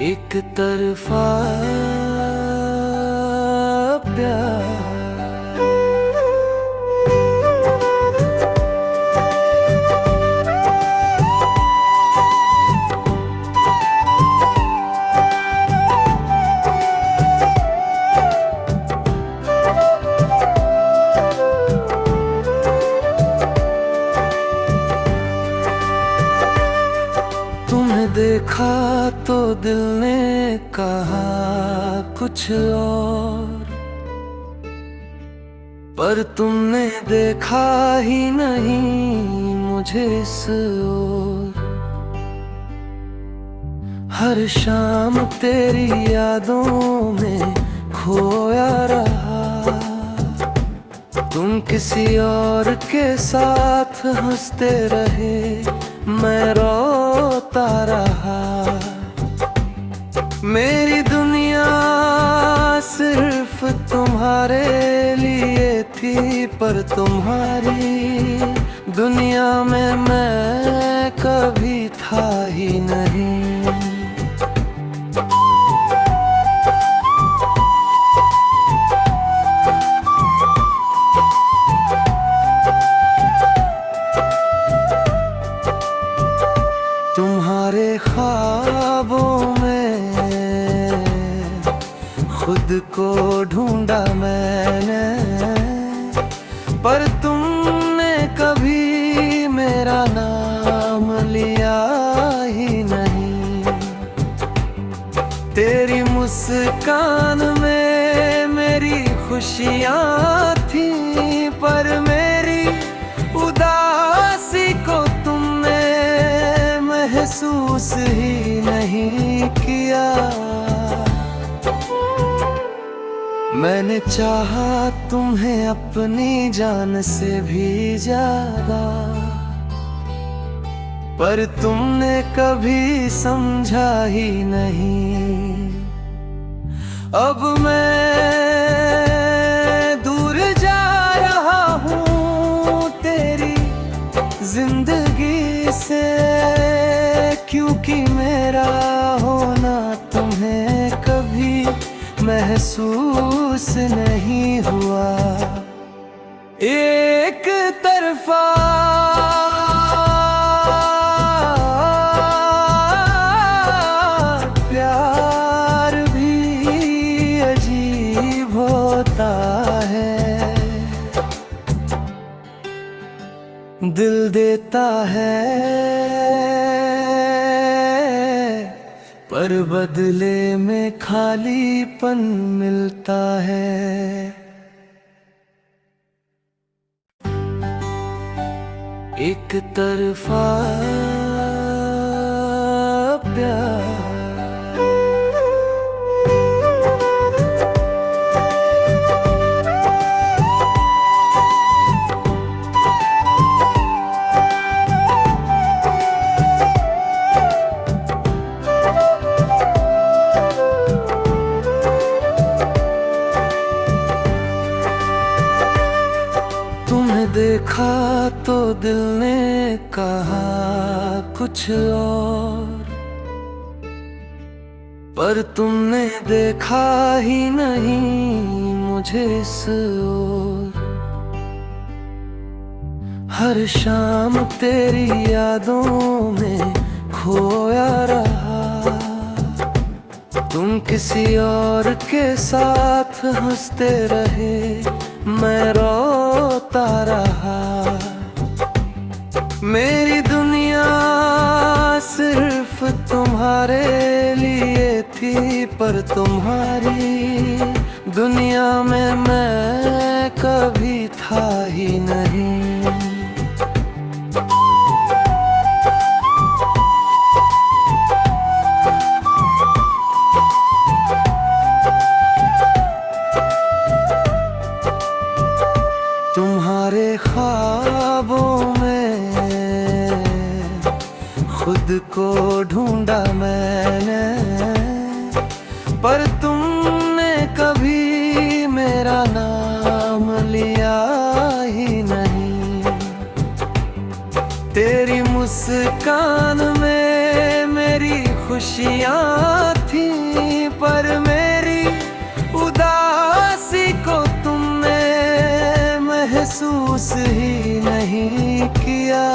एक तरफा प्यार। तुम्हें देखा तो दिल ने कहा कुछ और, पर तुमने देखा ही नहीं मुझे इस ओर। हर शाम तेरी यादों में खोया रहा, तुम किसी और के साथ हंसते रहे, मैं रोता रहा। मेरी दुनिया सिर्फ तुम्हारे लिए थी, पर तुम्हारी दुनिया में मैं कभी था ही नहीं। तुम्हारे ख्वाबों में खुद को ढूंढा मैंने, पर तुमने कभी मेरा नाम लिया ही नहीं। तेरी मुस्कान में मेरी खुशियाँ थी, पर मेरी उदासी को तुमने महसूस ही नहीं किया। मैंने चाहा तुम्हें अपनी जान से भी ज्यादा, पर तुमने कभी समझा ही नहीं। अब मैं दूर जा रहा हूँ तेरी जिंदगी से, क्योंकि मेरा होना तुम्हें कभी महसूस नहीं हुआ। एक तरफा प्यार भी अजीब होता है, दिल देता है पर बदले में खालीपन मिलता है। एक तरफा प्यार। तुम्हें देखा तो दिल ने कहा कुछ और, पर तुमने देखा ही नहीं मुझे इस ओर। हर शाम तेरी यादों में खोया रहा, तुम किसी और के साथ हंसते रहे, मैं रोता रहा। मेरी दुनिया सिर्फ तुम्हारे लिए थी, पर तुम्हारी दुनिया में मैं कभी था ही नहीं। तुम्हारे ख्वाबों में खुद को ढूंढा मैंने, पर तुमने कभी मेरा नाम लिया ही नहीं। तेरी मुस्कान में मेरी खुशियाँ थी, नहीं किया।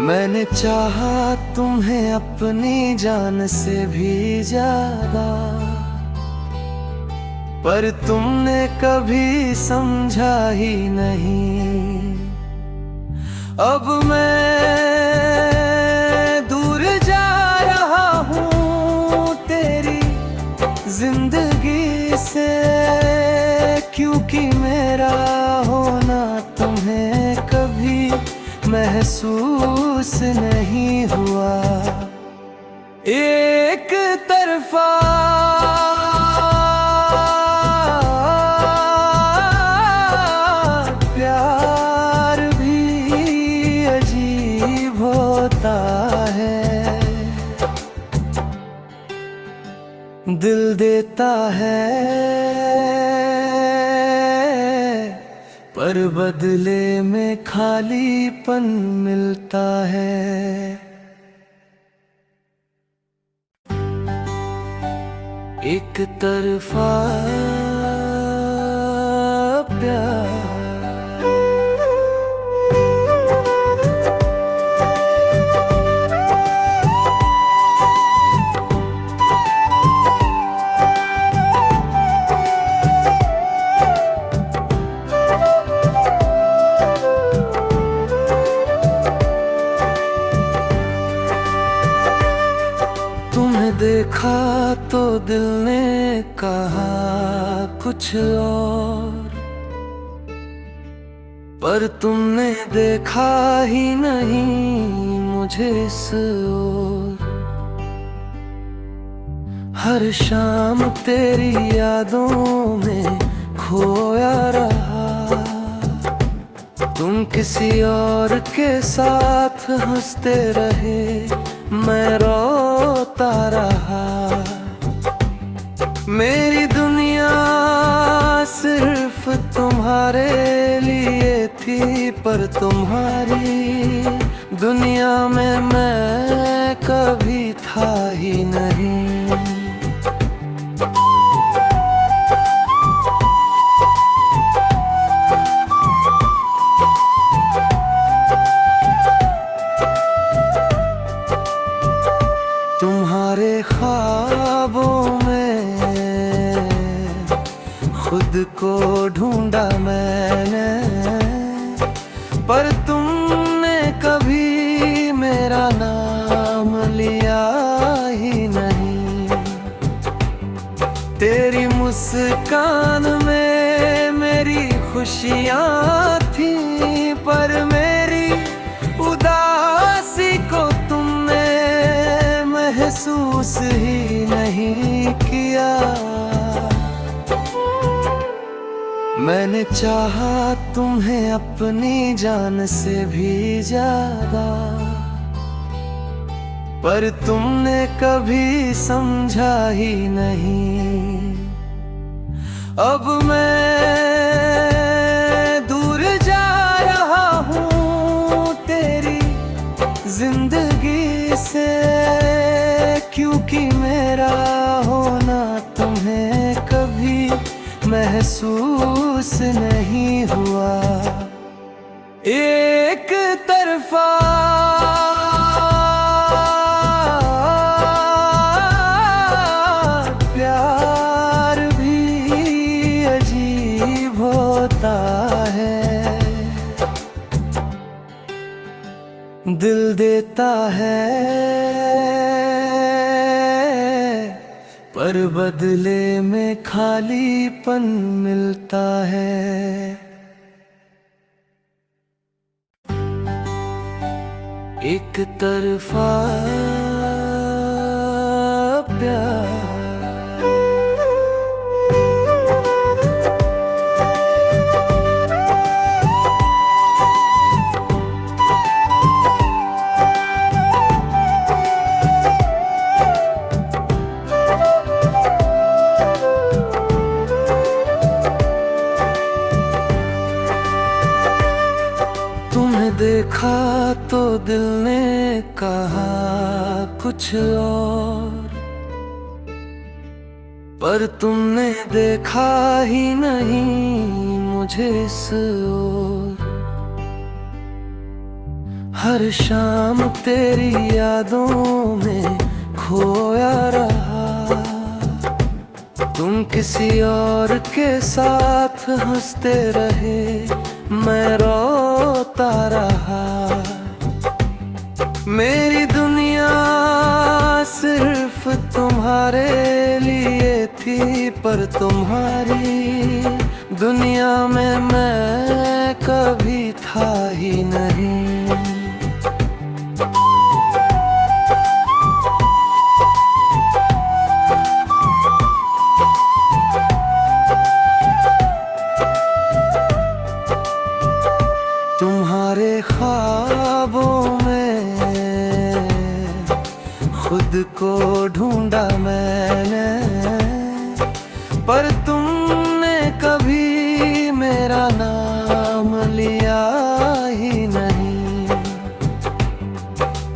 मैंने चाहा तुम्हें अपनी जान से भी ज्यादा, पर तुमने कभी समझा ही नहीं। अब मैं दूर जा रहा हूँ तेरी जिंदगी से, क्योंकि मेरा होना तुम्हें कभी महसूस नहीं हुआ। एक तरफा प्यार भी अजीब होता है, दिल देता है पर बदले में खालीपन मिलता है। एक तरफा प्यार देखा तो दिल ने कहा कुछ और, पर तुमने देखा ही नहीं मुझे इस ओर। हर शाम तेरी यादों में खोया रहा, तुम किसी और के साथ हंसते रहे, मैं रोता रहा। मेरी दुनिया सिर्फ तुम्हारे लिए थी, पर तुम्हारी दुनिया में मैं कभी था ही नहीं। तुम्हारे ख्वाबों में खुद को ढूंढा मैंने, पर तुमने कभी मेरा नाम लिया ही नहीं। तेरी मुस्कान में मेरी खुशियाँ थी, पर मेरी उदासी को तुमने महसूस ही नहीं किया। मैंने चाहा तुम्हें अपनी जान से भी ज्यादा, पर तुमने कभी समझा ही नहीं। अब मैं दूर जा रहा हूँ तेरी जिंदगी से, क्योंकि मेरा होना तुम्हें कभी महसूस नहीं हुआ। एक तरफा प्यार भी अजीब होता है, दिल देता है पर बदले में खालीपन मिलता है। एक तरफा प्यार देखा तो दिल ने कहा कुछ और, पर तुमने देखा ही नहीं मुझे इस ओर। हर शाम तेरी यादों में खोया रहा, तुम किसी और के साथ हंसते रहे, मैं रोता रहा। मेरी दुनिया सिर्फ तुम्हारे लिए थी, पर तुम्हारी दुनिया में मैं कभी था ही नहीं। तुम्हारे ख्वाबों में खुद को ढूंढा मैंने, पर तुमने कभी मेरा नाम लिया ही नहीं।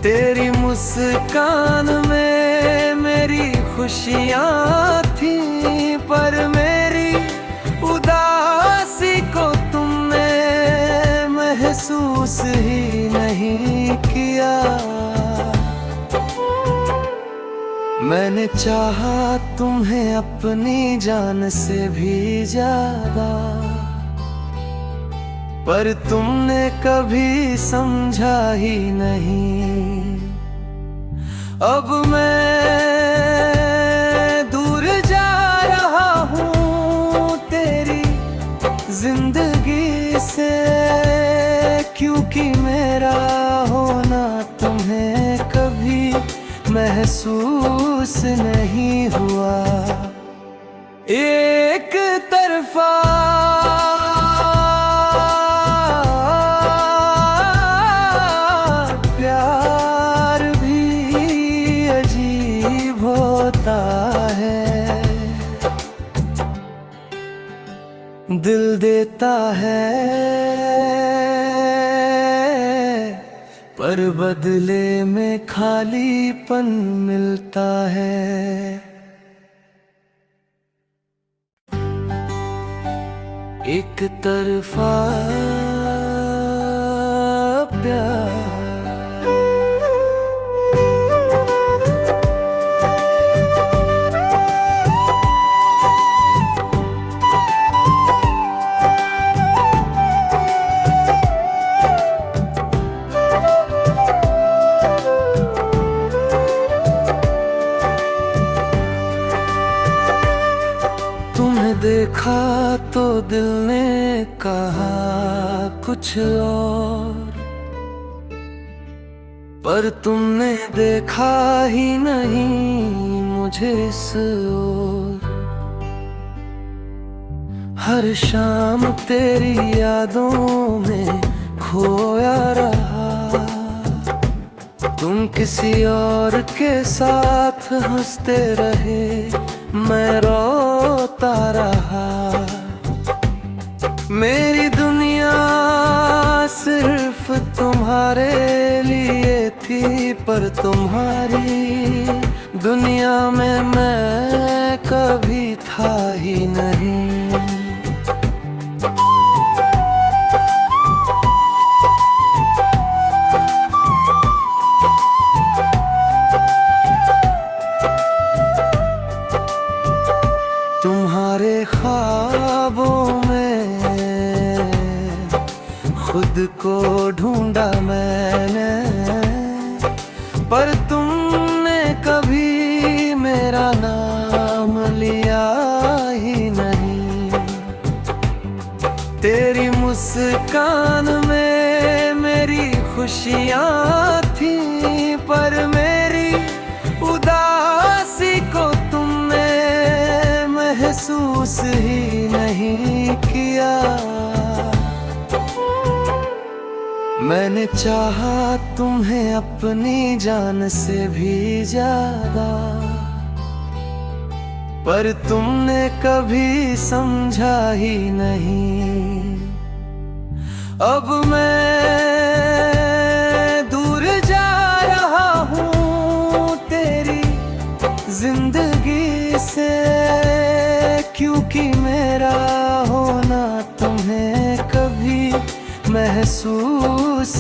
तेरी मुस्कान में मेरी खुशियाँ थी, पर मेरी उदासी को तुमने महसूस ही नहीं किया। मैंने चाहा तुम्हें अपनी जान से भी ज्यादा, पर तुमने कभी समझा ही नहीं। अब मैं दूर जा रहा हूँ तेरी जिंदगी से, क्योंकि मेरा होना तुम्हें कभी महसूस नहीं हुआ। एक तरफा प्यार भी अजीब होता है, दिल देता है पर बदले में खालीपन मिलता है। एक तरफा प्यार देखा तो दिल ने कहा कुछ और, पर तुमने देखा ही नहीं मुझे इस ओर। हर शाम तेरी यादों में खोया रहा, तुम किसी और के साथ हंसते रहे, मैं रोता रहा। मेरी दुनिया सिर्फ तुम्हारे लिए थी, पर तुम्हारी दुनिया में मैं कभी था ही नहीं। तुम्हारे ख्वाबों में खुद को ढूंढा मैंने, पर तुमने कभी मेरा नाम लिया ही नहीं। तेरी मुस्कान में मेरी खुशियाँ थी, पर मेरी उदासी को तुमने महसूस ही नहीं किया। मैंने चाहा तुम्हें अपनी जान से भी ज्यादा, पर तुमने कभी समझा ही नहीं। अब मैं दूर जा रहा हूँ तेरी जिंदगी से, तुम्हें कभी महसूस